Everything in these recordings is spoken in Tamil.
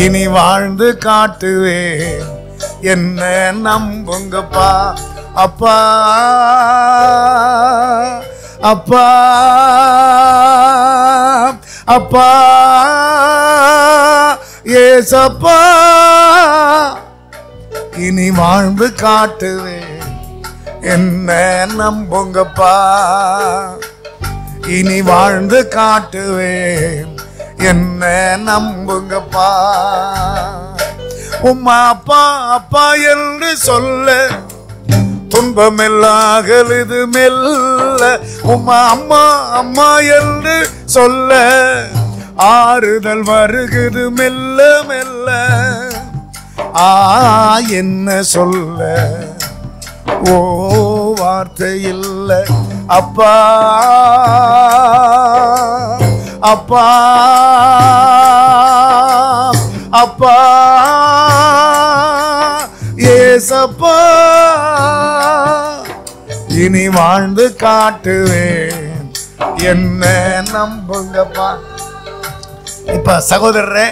இனி வாழ்ந்து காட்டுவேன், என்ன நம்புங்கப்பா. அப்பா அப்பா அப்பா ஏசப்பா, இனி வாழ்ந்து காட்டுவேன், என்ன நம்புங்கப்பா. இனி வாழ்ந்து காட்டுவேன், என்ன நம்புங்கப்பா. உம்மா அப்பா அப்பா என்று சொல்ல துன்பமெல்லாகலுது மெல்ல. உம்மா அம்மா அம்மா என்று சொல்ல ஆறுதல் வருகுது மெல்ல மெல்ல. என்ன சொல்ல ஓ வார்த்தை இல்ல. அப்பா அப்பா அப்பா ஏசப்பா, இனி வாழ்ந்து காட்டுவேன், என்ன நம்புங்கப்பா. இப்ப சகோதரரே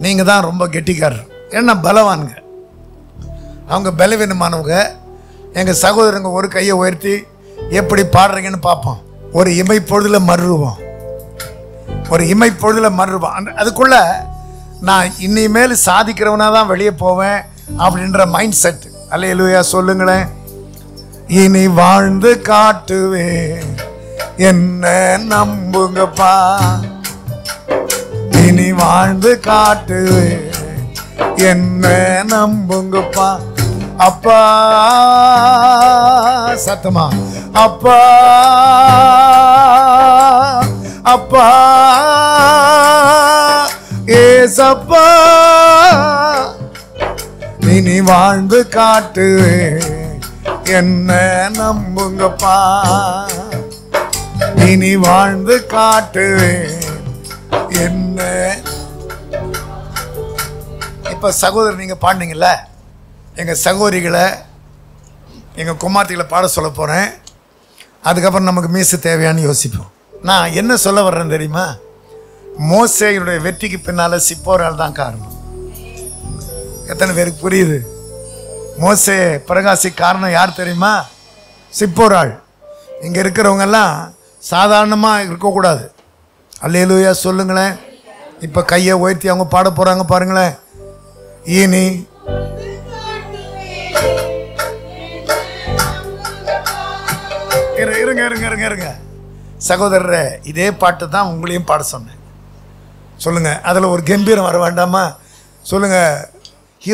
நீங்க தான் ரொம்ப கெட்டிக்காரர். என்ன பலவானுங்க, அவங்க பலவீனமானவங்க. எங்க சகோதரங்க ஒரு கையை உயர்த்தி எப்படி பாடுறீங்கன்னு பார்ப்போம். ஒரு இமைப்பொழுதுல மறுவோம், ஒரு இமைப்பொழுதுல மறுவோம். அதுக்குள்ள நான் இனிமேல் சாதிக்கிறவனா தான் வெளியே போவேன் அப்படின்ற மைண்ட் செட். அல்லேலூயா சொல்லுங்களேன். இனி வாழ்ந்து காட்டுவேன், என்ன நம்புங்கப்பா. இனி வாழ்ந்து காட்டுவேன், என்ன நம்புங்கப்பா. அப்பா சத்தமா அப்பா அப்பா ஏசப்பா, இனி வாழ்ந்து காட்டுவேன், என்ன நம்புங்கப்பா. இனி வாழ்ந்து காட்டுவேன், என்ன. இப்ப சகோதரர் நீங்க பாடுனீங்கல்ல, எங்க சகோதரிகளை எங்க குமார்த்திகளை பாட சொல்ல போறேன். அதுக்கப்புறம் நமக்கு மீசு தேவையான்னு யோசிப்போம். நான் என்ன சொல்ல வர்றேன் தெரியுமா? மோசேயுடைய வெற்றிக்கு பின்னால சிப்போரால் தான் காரணம். எத்தனை பேருக்கு புரியுது? மோசே பிரகாசி காரணம் யார் தெரியுமா? சிப்போராள். இங்க இருக்கிறவங்க எல்லாம் சாதாரணமா இருக்கக்கூடாது. அல்லேலூயா சொல்லுங்களேன். இப்ப கையை உயர்த்தி அவங்க பாட போறாங்க பாருங்களேன். இனி இருங்க சகோதரரே, இதே பாட்டு தான் உங்களையும் பாட சொன்னேன். சொல்லுங்க, அதுல ஒரு கம்பீரம் வர வேண்டாமா? சொல்லுங்க,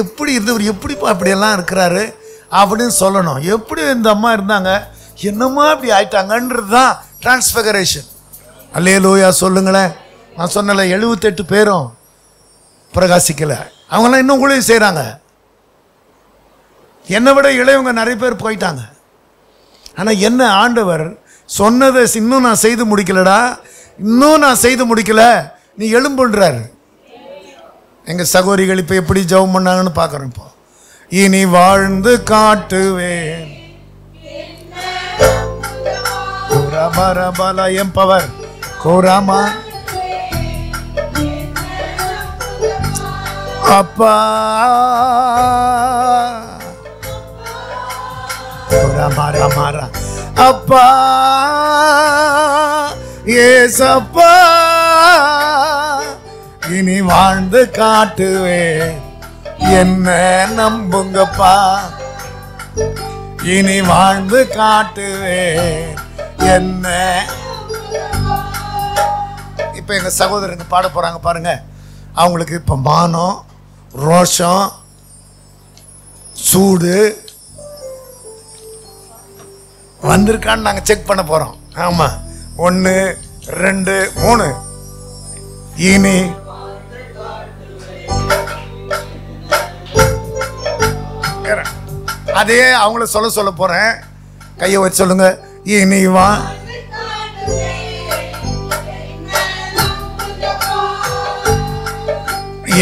எப்படி இருந்தவர் எப்படிப்பா அப்படியெல்லாம் இருக்கிறாரு அப்படின்னு சொல்லணும். எப்படி இந்த அம்மா இருந்தாங்க, என்னம்மா இப்படி ஆயிட்டாங்கன்றது தான் டிரான்ஸ்பிகரேஷன். அல்லேலூயா சொல்லுங்களேன். நான் சொன்னல 78 பேரும் பிரகாசிக்கல, அவங்களாம் இன்னும் ஊழியம் செய்கிறாங்க. என்னை விட இளையவங்க நிறைய பேர் போயிட்டாங்க. ஆனால் என்ன, ஆண்டவர் சொன்னதை இன்னும் நான் செய்து முடிக்கலடா, இன்னும் நான் செய்து முடிக்கல, நீ எழும்புன்றார். எங்கள் சகோதரிகள் இப்போ எப்படி ஜெபம் பண்ணாங்கன்னு பார்க்குறோம். இப்போ இனி வாழ்ந்து காட்டுவேன், எம்பவர் கோராமா அப்பா மாறா அப்பா ஏசப்பா, இனி வாழ்ந்து காட்டுவேன், என்ன நம்புங்கப்பா. இனி வாழ்ந்து காட்டுவேன், என்ன. இப்ப எங்க சகோதரங்க பாட போறாங்க பாருங்க. அவங்களுக்கு இப்ப மானம், ரோஷம், சூடு வந்திருக்கான்னு நாங்க செக் பண்ண போறோம். ஆமா, 1 2 3. இனி அதே அவங்கள சொல்ல போறேன். கையை வச்சு சொல்லுங்க. இனி வா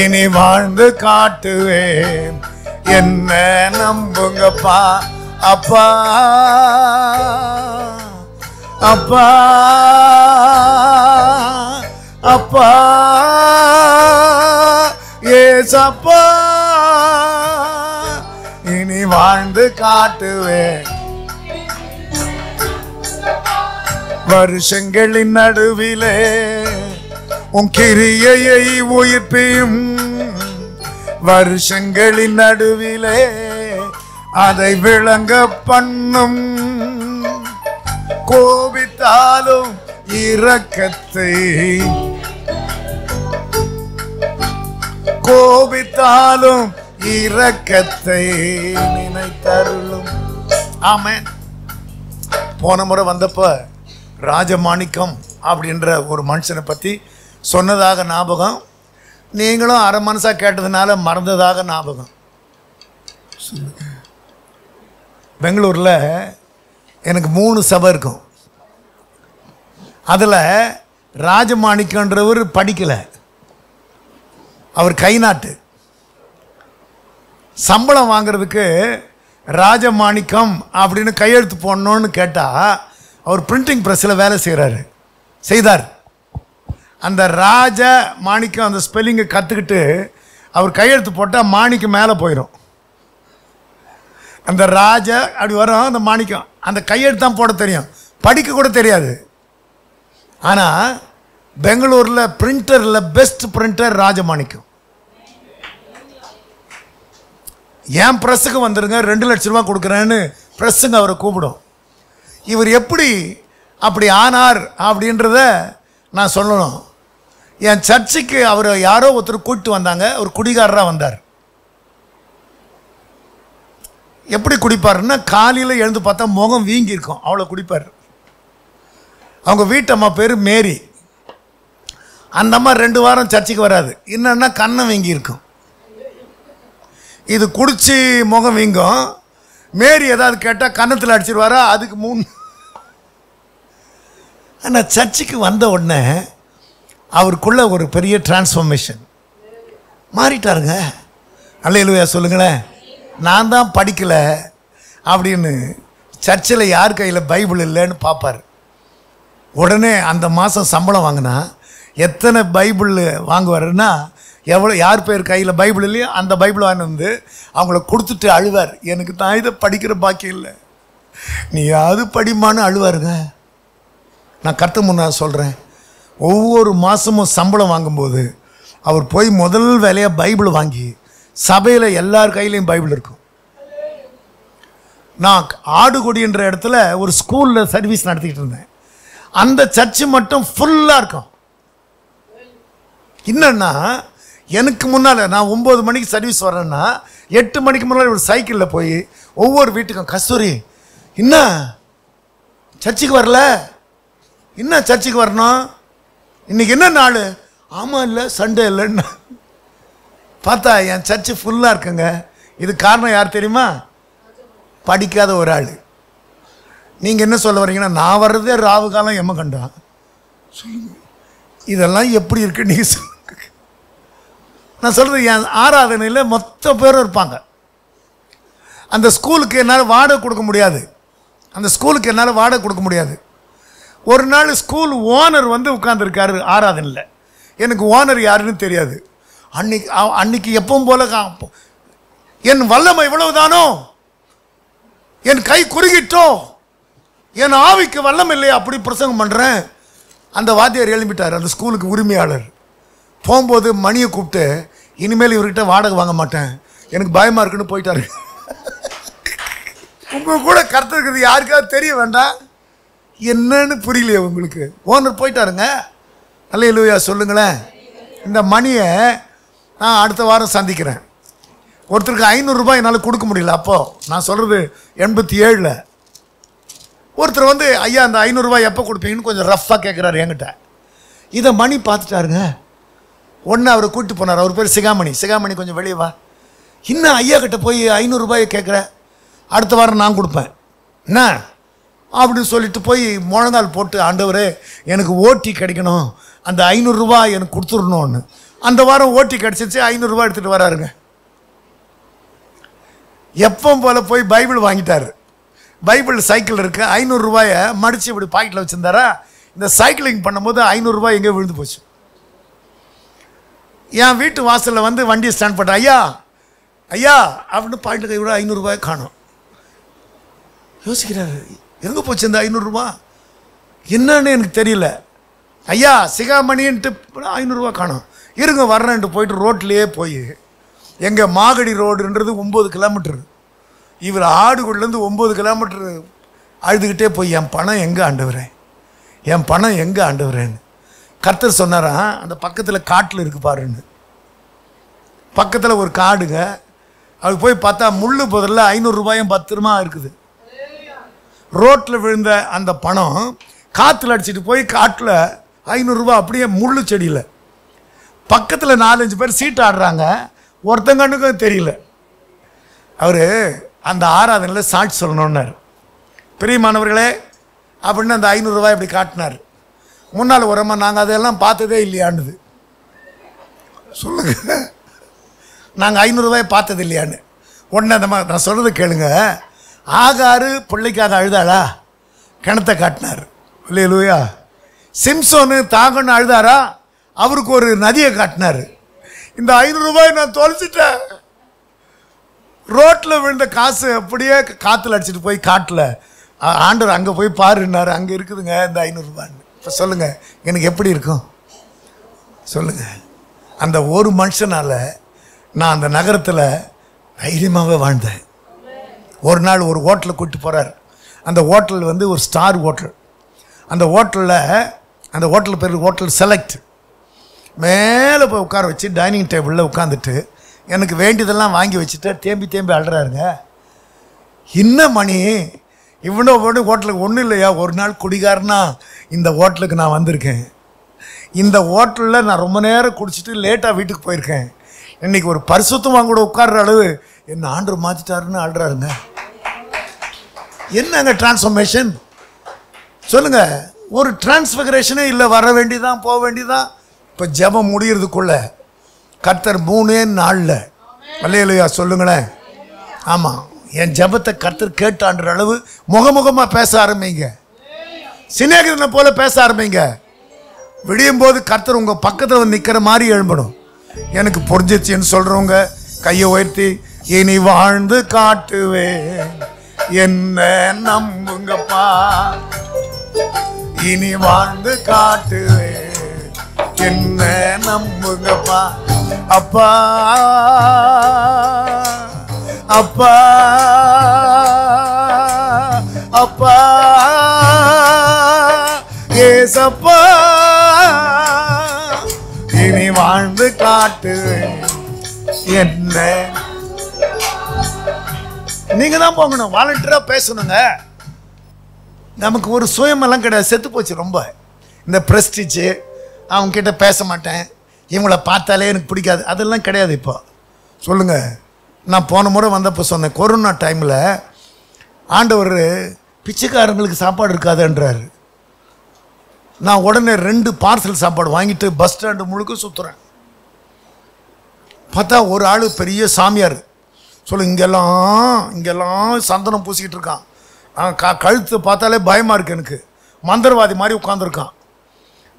இனி வாழ்ந்து காட்டுவேன், என்ன நம்புங்கப்பா. அப்பா அப்பா அப்பா ஏசப்பா இனி வாழ்ந்து காட்டுவேன் வருஷங்களின் நடுவிலே உன் கிரியையை உயிர்ப்பியும் வருஷங்களின் நடுவிலே அதை விளங்க பண்ணும் கோபித்தாலும் இரக்கத்தை கோபித்தாலும் இரக்கத்தை நினைத்தருளும். ஆமென். போன முறை வந்தப்ப ராஜமாணிக்கம் அப்படின்ற ஒரு மனுஷனை பற்றி சொன்னதாக ஞாபகம். நீங்களும் அரை மனசா கேட்டதுனால மறந்ததாக ஞாபகம். பெங்களூரில் எனக்கு 3 சபை இருக்கும். அதில் ராஜமாணிக்கன்றவர் படிக்கலை, அவர் கை நாட்டு. சம்பளம் வாங்கிறதுக்கு ராஜமாணிக்கம் அப்படின்னு கையெழுத்து போடணுன்னு கேட்டால் அவர் பிரிண்டிங் ப்ரெஸ்ஸில் வேலை செய்தார். அந்த ராஜ மாணிக்கம் அந்த ஸ்பெல்லிங்கை கற்றுக்கிட்டு அவர் கையெழுத்து போட்டால் மாணிக்கம் மேலே போயிடும். அந்த ராஜ அப்படி வரும், அந்த மாணிக்கம் அந்த கையெழுத்து தான் போட தெரியும், படிக்க கூட தெரியாது. ஆனால் பெங்களூரில் பிரிண்டரில் பெஸ்ட் பிரிண்டர் ராஜமாணிக்கம். என் ப்ரெஸ்ஸுக்கு வந்துடுங்க 2 லட்ச ரூபா கொடுக்குறேன்னு ப்ரெஸ்ஸுங்க அவரை கூப்பிடும். இவர் எப்படி அப்படி ஆனார் அப்படின்றத நான் சொல்லணும். என் சர்ச்சுக்கு அவர் யாரோ ஒருத்தர் கூப்பிட்டு வந்தாங்க. ஒரு குடிகாரராக வந்தார். எப்படி குடிப்பாருன்னா காலையில் எழுந்து பார்த்தா முகம் வீங்கியிருக்கும், அவ்வளோ குடிப்பார். அவங்க வீட்டம்மா பேர் மேரி. அந்த அம்மா 2 வாரம் சர்ச்சுக்கு வராது. என்னன்னா கண்ணை வீங்கியிருக்கும். இது குடிச்சு முகம் வீங்கும். மேரி ஏதாவது கேட்டால் கன்னத்தில் அடிச்சிருவாரா, அதுக்கு 3. ஆனால் சர்ச்சுக்கு வந்த உடனே அவருக்குள்ள ஒரு பெரிய டிரான்ஸ்ஃபர்மேஷன் மாறிட்டாருங்க. அல்லேலூயா சொல்லுங்களேன். நான் தான் படிக்கலை அப்படின்னு சர்ச்சில் யார் கையில் பைபிள் இல்லைன்னு பார்ப்பார். உடனே அந்த மாதம் சம்பளம் வாங்கினா எத்தனை பைபிள் வாங்குவாருன்னா, எவ்வளோ யார் பேர் கையில் பைபிள் இல்லையோ அந்த பைபிள் வாங்கி வந்து அவங்கள கொடுத்துட்டு அழுவார். எனக்கு தான் இதை படிக்கிற பாக்கியம் இல்லை, நீ அது படிமான்னு அழுவாருங்க. நான் கர்த்தர் முன்னா சொல்கிறேன், ஒவ்வொரு மாதமும் சம்பளம் வாங்கும்போது அவர் போய் முதல் வேலையாக பைபிள் வாங்கி சபையில் எல்லார் கையிலையும் பைபிள் இருக்கும். நான் ஆடுகுடின்ற இடத்துல ஒரு ஸ்கூலில் சர்வீஸ் நடத்திக்கிட்டு இருந்தேன். அந்த சர்ச்சு மட்டும் ஃபுல்லாக இருக்கும். என்னன்னா எனக்கு முன்னால் நான் 9 மணிக்கு சர்வீஸ் வரேன்னா 8 மணிக்கு முன்னால் ஒரு சைக்கிளில் போய் ஒவ்வொரு வீட்டுக்கும், கஸ்தூரி என்ன சர்ச்சுக்கு வரல, என்ன சர்ச்சுக்கு வரணும், இன்னைக்கு என்ன நாள், ஆமாம் இல்லை சண்டே இல்லைன்னா பார்த்தா என் சர்ச்சு ஃபுல்லாக இருக்குங்க. இது காரணம் யார் தெரியுமா? படிக்காத ஒரு ஆள். நீங்கள் என்ன சொல்ல வரீங்கன்னா, நான் வர்றதே ராவு காலம் எம்ம கண்டா சொல்லுங்க. இதெல்லாம் எப்படி இருக்கு நீங்கள் சொல்லுங்க. நான் சொல்கிறது, என் ஆராதனையில் மொத்த பேரும் இருப்பாங்க. அந்த ஸ்கூலுக்கு என்னால் வாடகை கொடுக்க முடியாது. ஒரு நாள் ஸ்கூல் ஓனர் வந்து உட்காந்துருக்காரு ஆராதனையில். எனக்கு ஓனர் யாருன்னு தெரியாது. அன்னைக்கு எப்பவும் போல என் வல்லமை இவ்வளவுதானோ, என் கை குறுகிட்டோ, என் ஆவிக்கு வல்லம் இல்லையா அப்படி பிரசங்கம் பண்ணுறேன். அந்த வாத்தியார் எழுப்பிட்டார், அந்த ஸ்கூலுக்கு உரிமையாளர். போகும்போது மணியை கூப்பிட்டு, இனிமேல் இவர்கிட்ட வாடகை வாங்க மாட்டேன், எனக்கு பயமாக இருக்குன்னு போயிட்டாரு. உங்கள் கூட கருத்துக்கிறது யாருக்காவது தெரிய வேண்டாம், என்னன்னு புரியலையே உங்களுக்கு. ஓனர் போயிட்டாருங்க. அல்லேலூயா சொல்லுங்களேன். இந்த மணியை நான் அடுத்த வாரம் சந்திக்கிறேன். ஒருத்தருக்கு 500 ரூபாய் என்னால் கொடுக்க முடியல. அப்போது நான் சொல்கிறது 87. ஒருத்தர் வந்து, ஐயா அந்த 500 ரூபாய் எப்போ கொடுப்பீங்கன்னு கொஞ்சம் ரஃப்பாக கேட்குறாரு என்கிட்ட. இதை மணி பார்த்துட்டாருங்க. ஒன்று அவரை கூப்பிட்டு போனார். அவர் பேர் சிகாமணி, கொஞ்சம் வெளியே வா. இன்னும் ஐயா கிட்ட போய் 500 ரூபாயை கேட்குற, அடுத்த வாரம் நான் கொடுப்பேன் என்ன அப்படின்னு சொல்லிட்டு போய் முழங்கால் போட்டு, ஆண்டவரே எனக்கு ஓட்டி கிடைக்கணும், அந்த 500 ரூபாய் எனக்கு கொடுத்துடணும்னு. அந்த வாரம் ஓட்டி கிடச்சிச்சு. 500 ரூபாய் எடுத்துகிட்டு வராருங்க. எப்போ போல் போய் பைபிள் வாங்கிட்டார். பைபிள் சைக்கிள் இருக்குது. 500 ரூபாயை மடித்து இப்படி பாக்கெட்டில் வச்சுருந்தாரா. இந்த சைக்கிளிங் பண்ணும்போது 500 ரூபாய் எங்கேயோ விழுந்து போச்சு. என் வீட்டு வாசலில் வந்து வண்டியை ஸ்டாண்ட் பண்ணுறேன். ஐயா ஐயா அப்படின்னு பாயிண்ட் கை விட 500 ரூபாய் காணும். யோசிக்கிறாரு, எங்கே போச்சு இந்த 500 ரூபா என்னன்னு எனக்கு தெரியல. ஐயா சிகாமணின்ட்டு 500 ரூபா காணும். இருங்க வர்றேன்ட்டு போயிட்டு ரோட்லேயே போய் எங்கள் மாகடி ரோடுன்றது 9 கிலோமீட்டரு. இவர் ஆடுகுள்ளேருந்து 9 கிலோமீட்டரு அழுதுகிட்டே போய் என் பணம் எங்கே ஆண்டவரேன், என் பணம் எங்கே ஆண்டவரேன்னு. கர்த்தர் சொன்னாராம், அந்த பக்கத்தில் காட்டில் இருக்கு பாருன்னு. பக்கத்தில் ஒரு காடுங்க. அது போய் பார்த்தா முள்ளு பதில் 500 ரூபாயும் பத்திரமா இருக்குது. ரோட்டில் விழுந்த அந்த பணம் காற்றுல அடிச்சுட்டு போய் காட்டில் 500 ரூபா அப்படியே முள்ளு செடியில். பக்கத்தில் 4-5 பேர் சீட்டு ஆடுறாங்க, ஒருத்தங்கண்ணுக்கும் தெரியல. அவர் அந்த ஆராதனையில் சாட்சி சொல்லணுன்னார். பிரியமானவர்களே அப்படின்னு அந்த 500 ரூபாய் இப்படி காட்டினார். முன்னால் ஒரு அம்மா, நாங்கள் அதெல்லாம் பார்த்ததே இல்லையான்னுது. சொல்லுங்க, நாங்கள் 500 ரூபாய் பார்த்தது இல்லையான்னு. உடனே அந்த மாதிரி நான் சொல்கிறது கேளுங்க. ஆகாரு பிள்ளைக்காக அழுதாளா? கிணத்தை காட்டினார். அல்லேலூயா. சிம்சோனு தாகன்னு அழுதாரா? அவருக்கு ஒரு நதியை காட்டினார். இந்த 500 ரூபாய் நான் தொலைச்சிட்டேன். ரோட்டில் விழுந்த காசு அப்படியே காற்றுல அடிச்சுட்டு போய் காட்டில் ஆண்டவர் அங்கே போய் பாருன்னாரு. அங்கே இருக்குதுங்க இந்த 500 ரூபான்னு. இப்போ சொல்லுங்கள், எனக்கு எப்படி இருக்கும் சொல்லுங்கள். அந்த ஒரு மனுஷனால் நான் அந்த நகரத்தில் தைரியமாகவே வாழ்ந்தேன். ஒரு நாள் ஒரு ஹோட்டலில் கூப்பிட்டு போகிறார். அந்த ஹோட்டல் வந்து ஒரு ஸ்டார் ஹோட்டல். அந்த ஹோட்டல் பேர் ஹோட்டல் செலக்ட். மேலே போய் உட்கார வச்சு டைனிங் டேபிளில் உட்காந்துட்டு எனக்கு வேண்டியதெல்லாம் வாங்கி வச்சுட்டு தேம்பி அழுறாருங்க. என்ன மணி இவ்வளோ ஹோட்டலுக்கு ஒன்றும் இல்லையா? ஒரு நாள் குடிகாரனா இந்த ஹோட்டலுக்கு நான் வந்திருக்கேன். இந்த ஹோட்டலில் நான் ரொம்ப நேரம் குடிச்சிட்டு லேட்டாக வீட்டுக்கு போயிருக்கேன். இன்றைக்கி ஒரு பரிசுத்தமாக கூட உட்கார்ற அளவு என்ன ஆண்டவர் மாற்றிட்டாருன்னு அழுறாருங்க. என்னங்க டிரான்ஸ்ஃபர்மேஷன் சொல்லுங்கள். ஒரு டிரான்ஸ்ஃபிகரேஷனே இல்லை. வர வேண்டியதான், போக வேண்டியதான். இப்போ ஜெபம் முடிகிறதுக்குள்ள கர்த்தர் 3 நாளில் அல்லேலூயா சொல்லுங்களேன். ஆமாம், என் ஜெபத்தை கர்த்தர் கேட்டான்ற அளவு முகமுகமாக பேச ஆரம்பிங்க. சிநேகிதனை போல பேச ஆரம்பிங்க. விடியும் போது கர்த்தர் உங்கள் பக்கத்தில் வந்து நிற்கிற மாதிரி எழும்பணும். எனக்கு புரிஞ்சிச்சுன்னு சொல்கிறவங்க கையை உயர்த்தி, இனி வாழ்ந்து காட்டுவேன் என்ன நம்புங்கப்பா, இனி வாழ்ந்து காட்டுவேன் என்ன நம்புங்கப்பா. அப்பா அப்பா அப்பா ஏசப்பா, இனி வாழ்ந்து காட்டுவேன் என்ன. நீங்க தான் போகணும், வாலண்டியரா பேசணுங்க. நமக்கு ஒரு சுயமெல்லாம் கிடையாது, செத்து போச்சு ரொம்ப. இந்த பிரஸ்டிஜ், அவங்க கிட்ட பேச மாட்டேன், இவங்கள பார்த்தாலே எனக்கு பிடிக்காது, அதெல்லாம் கிடையாது இப்போ. சொல்லுங்க. நான் போன முறை வந்தப்போ சொன்னேன், கொரோனா டைமில் ஆண்டவர் பிச்சைக்காரங்களுக்கு சாப்பாடு இருக்காதுன்றாரு. நான் உடனே 2 பார்சல் சாப்பாடு வாங்கிட்டு பஸ் ஸ்டாண்டு முழுக்க சுற்றுறேன். பார்த்தா ஒரு ஆள் பெரிய சாமியார். சொல்லு, இங்கெல்லாம் சந்தனம் பூசிக்கிட்டு இருக்கான். கழுத்து பார்த்தாலே பயமாக இருக்குது எனக்கு. மந்திரவாதி மாதிரி உட்காந்துருக்கான்.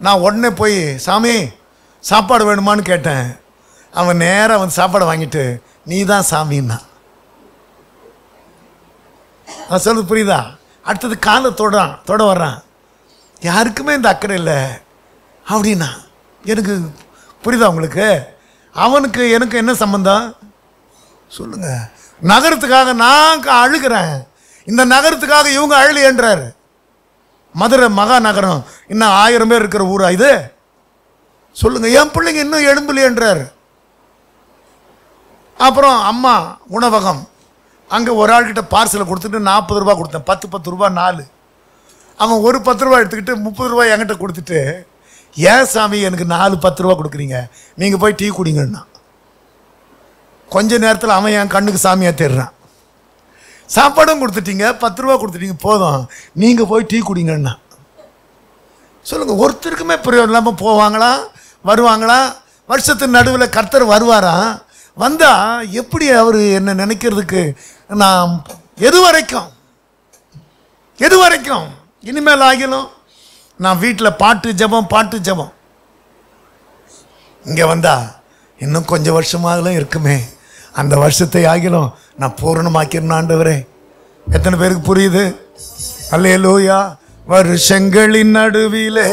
நான் உடனே போய், சாமி சாப்பாடு வேணுமான்னு கேட்டேன். அவன் நேராக வந்து சாப்பாடை வாங்கிட்டு, நீ தான் சாமின்னா. நான் சொல்லுது புரியுதா? அடுத்தது காலை தொட வர்றான். யாருக்குமே இந்த அக்கறை இல்லை அப்படின்னா. எனக்கு புரியுதா உங்களுக்கு? அவனுக்கு எனக்கு என்ன சம்பந்தம் சொல்லுங்க. நகரத்துக்காக நான் அழுகிறேன், இந்த நகரத்துக்காக இவங்க அழலையன்றார். மதுரை மகா நகரம் இன்னும் 1000 பேர் இருக்கிற ஊரா இது சொல்லுங்க. என் பிள்ளைங்க இன்னும் எழும்பலையன்றார். அப்புறம் அம்மா உணவகம், அங்கே ஒரு ஆள்கிட்ட பார்சலை கொடுத்துட்டு 40 ரூபா கொடுத்தேன். 10 ரூபா 4. அவன் ஒரு 10 ரூபா எடுத்துக்கிட்டு 30 ரூபாய் என்கிட்ட கொடுத்துட்டு, ஏன் சாமி எனக்கு 4 10 ரூபா கொடுக்குறீங்க, நீங்கள் போய் டீ குடிங்கன்னா. கொஞ்ச நேரத்தில் அவன் என் கண்ணுக்கு சாமியாக தேடுறான். சாப்பாடும் கொடுத்துட்டீங்க, 10 ரூபா கொடுத்துட்டீங்க, போதும் நீங்கள் போய் டீ குடிங்கன்னா. சொல்லுங்கள், ஒருத்தருக்குமே பிரயோஜனம் இல்லாமல் போவாங்களா வருவாங்களா? வருஷத்தின் நடுவில் கர்த்தர் வருவாரா? வந்தால் எப்படி அவர் என்ன நினைக்கிறதுக்கு? நான் எது வரைக்கும் இனிமேல் ஆகிலும் நான் வீட்டில் பாட்டு ஜபம். இங்கே வந்தால் இன்னும் கொஞ்சம் வருஷமாகலாம் இருக்குமே, அந்த வருஷத்தை ஆகிலும் நான் பூரணமாக்கிறேன் ஆண்டவரே. எத்தனை பேருக்கு புரியுது? அல்லேலூயா. வருஷங்களின் நடுவிலே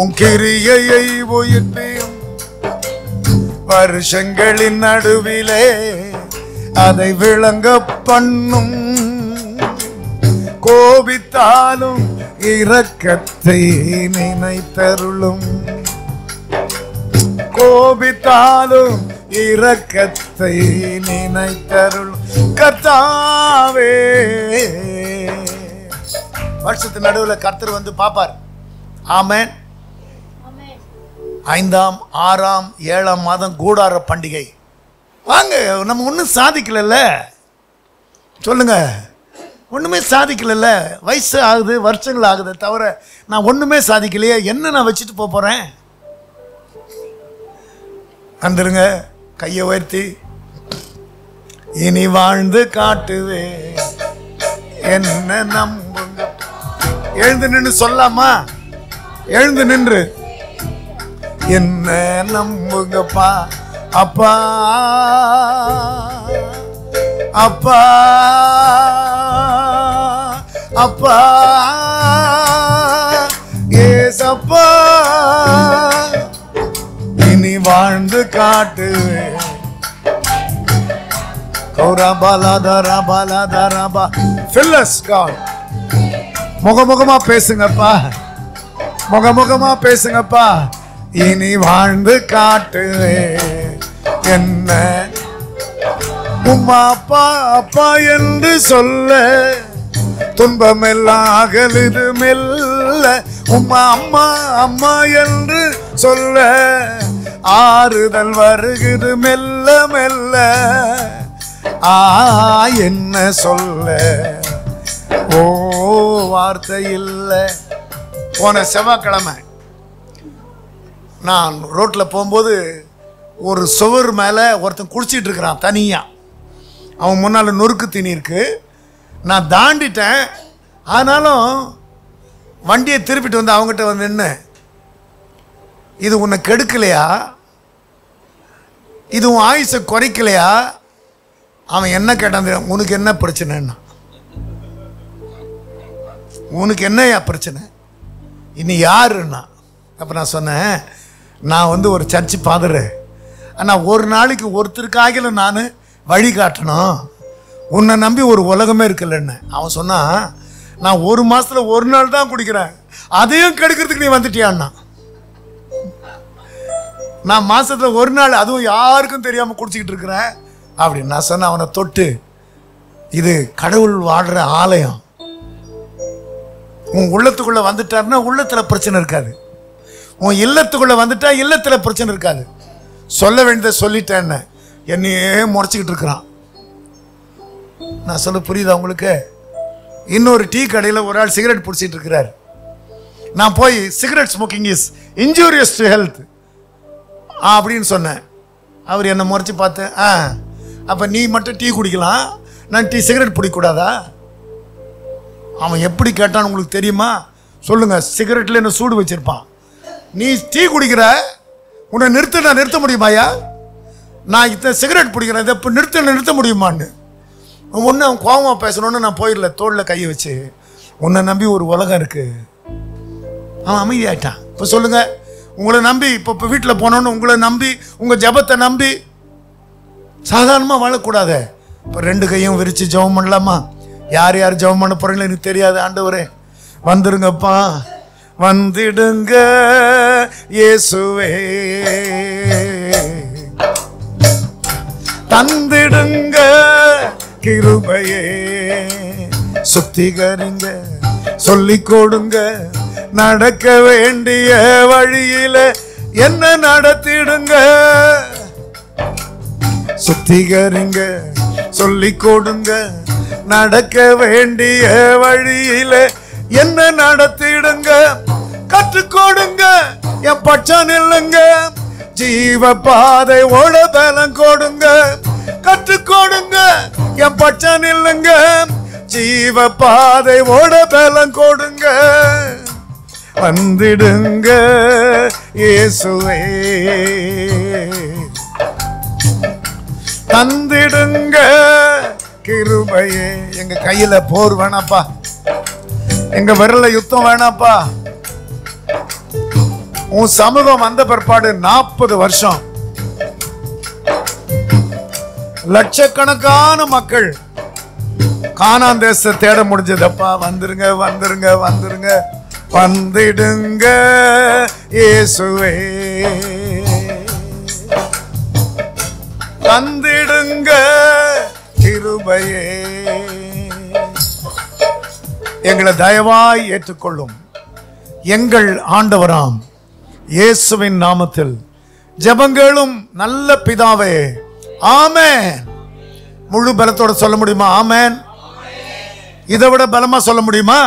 உன் கிரியையை உயிர்ப்பியும், வருஷங்களின் நடுவிலே அதை விளங்க பண்ணும். கோபித்தாலும் இரக்கத்தை நினைத்தருளும், கோபித்தாலும் இரக்கத்தை நினைத்தருளும் கர்த்தாவே. வருஷத்து நடுவில் கர்த்தர் வந்து பாப்பார். ஆமென். 5ஆம் 6ஆம் 7ஆம் மாதம் கூடார பண்டிகை. வாங்க, நம்ம ஒன்றும் சாதிக்கல. சொல்லுங்க, ஒன்றுமே சாதிக்கல. வயசு ஆகுது, வருஷங்கள் ஆகுது, தவிர நான் ஒன்றுமே சாதிக்கலையே. என்ன நான் வச்சுட்டு போகிறேன்? வந்துருங்க, கையை உயர்த்தி. இனி வாழ்ந்து காட்டுவே என்ன நம்புங்க. எழுந்து நின்று சொல்லாமா? எழுந்து நின்று என்ன நம்புங்கப்பா. அப்பா அப்பா அப்பா ஏசப்பா, இனி வாழ்ந்து காட்டுவே. முகமுகமா பேசுங்கப்பா, முகமுகமா பேசுங்கப்பா. இனி வாழ்ந்து காட்டுவே என்ன உம்மா அப்பா அப்பா என்று சொல்ல, துன்பமெல்லாம் அகலுது மெல்ல. உம்மா அம்மா அம்மா என்று சொல்ல, ஆறுதல் வருகுது மெல்ல மெல்ல. என்ன சொல்ல ஓ வார்த்தை இல்லை. போன செவ்வாய்க்கிழமை நான் ரோட்டில் போகும்போது ஒரு சுவர் மேலே ஒருத்தன் குளிச்சிட்டு இருக்கிறான் தனியாக. அவன் முன்னால் நொறுக்கு தீனி இருக்கு. நான் தாண்டிட்டேன். ஆனாலும் வண்டியை திருப்பிட்டு வந்து அவங்ககிட்ட வந்து நின்று, இது உன்னை கெடுக்கலையா? இது உன் ஆயுசை குறைக்கலையா? அவன் என்ன கேட்டான், உனக்கு என்ன பிரச்சனைன்னா, உனக்கு என்னையா பிரச்சனை, இனி யாருன்னா. அப்போ நான் சொன்னேன், நான் வந்து ஒரு சர்ச்சு ஃபாதரு. ஆனால் ஒரு நாளைக்கு ஒருத்தருக்காக நான் வழி காட்டணும். உன்னை நம்பி ஒரு உலகமே இருக்குல்லன்னு. அவன் சொன்னான், நான் ஒரு மாதத்தில் ஒரு நாள் தான் குடிக்கிறேன், அதையும் கெடுக்கிறதுக்கு நீ வந்துட்டியான்னா. நான் மாதத்தில் ஒரு நாள், அதுவும் யாருக்கும் தெரியாமல் குடிச்சிக்கிட்டு இருக்கிறேன் அப்படின்னு நான் சொன்னேன். அவனை தொட்டு, இது கடவுள் வாழ்கிற ஆலயம். உன் உள்ளத்துக்குள்ளே வந்துட்டாருன்னா உள்ளத்தில் பிரச்சனை இருக்காது. உன் இல்லத்துக்குள்ளே வந்துட்டா இல்லத்தில் பிரச்சனை இருக்காது. சொல்ல வேண்டியதை சொல்லிட்டேன்னு என்னையே முறைச்சிக்கிட்டு இருக்கிறான். நான் சொல்ல புரியுதா உங்களுக்கு? இன்னொரு டீ கடையில் ஒரு ஆள் சிகரெட் பிடிச்சிட்டு இருக்கிறார். நான் போய் cigarette smoking is injurious to health அப்படின்னு சொன்னேன். அவர் என்னை முறைச்சி பார்த்து, அப்போ நீ மட்டும் டீ குடிக்கலாம், நான் சிகரெட் பிடிக்கக்கூடாதா? அவன் எப்படி கேட்டான்னு உங்களுக்கு தெரியுமா? சொல்லுங்க. சிகரெட்டில் என்ன சூடு வச்சிருப்பான். நீ டீ குடிக்கிற, உன்னை நான் நிறுத்த முடியுமாயா? நான் இத்தனை சிகரெட் பிடிக்கிறேன், இதை இப்போ நிறுத்த முடியுமான்னு ஒன்று அவன் கோபமாக பேசணுன்னு நான் போயிடல. தோளில் கையை வச்சு, உன்னை நம்பி ஒரு உலகம் இருக்கு. அவன் அமைதியாயிட்டான். இப்போ சொல்லுங்க, உங்களை நம்பி இப்போ வீட்டில் போனோன்னு உங்களை நம்பி, உங்கள் ஜபத்தை நம்பி சாதாரணமாக வாழக்கூடாது. இப்போ 2 கையும் விரித்து ஜெபம் பண்ணலாமா? யார் யார் ஜெபம் பண்ண போறீங்களோ எனக்கு தெரியாது. ஆண்டவரே வந்துடுங்கப்பா, வந்திடுங்க இயேசுவே, தந்திடுங்க கிருபையே, சுத்திகரிங்க, சொல்லிக் கொடுங்க, நடக்க வேண்டிய வழியில என்ன நடத்திடுங்க. சுத்திகரிங்க, சொல்லிக் கொடுங்க, நடக்க வேண்டிய வழியில என்ன நடத்திடுங்க. கற்றுக்கொடுங்க, என் பட்சம் இல்லைங்க, ஜீவ பாதை ஓட பலம் கொடுங்க. கற்றுக்கொடுங்க, என் பட்சம் இல்லைங்க, ஜீவ பாதை ஓட பலம் கொடுங்க. வந்திடுங்க இயேசுவே. தந்திடுங்க கிருபையே. எங்க கையில போர் வேணாப்பா, எங்க விரல யுத்தம் வேணாப்பா. உன் சமூகம் வந்த பிற்பாடு 40 வருஷம் லட்சக்கணக்கான மக்கள் கானான் தேசத்தை தேட முடிஞ்சதப்பா. வந்துருங்க வந்துருங்க வந்துருங்க, வந்திடுங்க இயேசுவே, தந்திடுங்க கிருபையே. எங்களை தயவாய் ஏற்றுக்கொள்ளும் எங்கள் ஆண்டவராம் இயேசுவின் நாமத்தில் ஜெபங்களும் நல்ல பிதாவே, ஆமென். முழு பலத்தோட சொல்ல முடியுமா? ஆமென். இதை விட பலமா சொல்ல முடியுமா?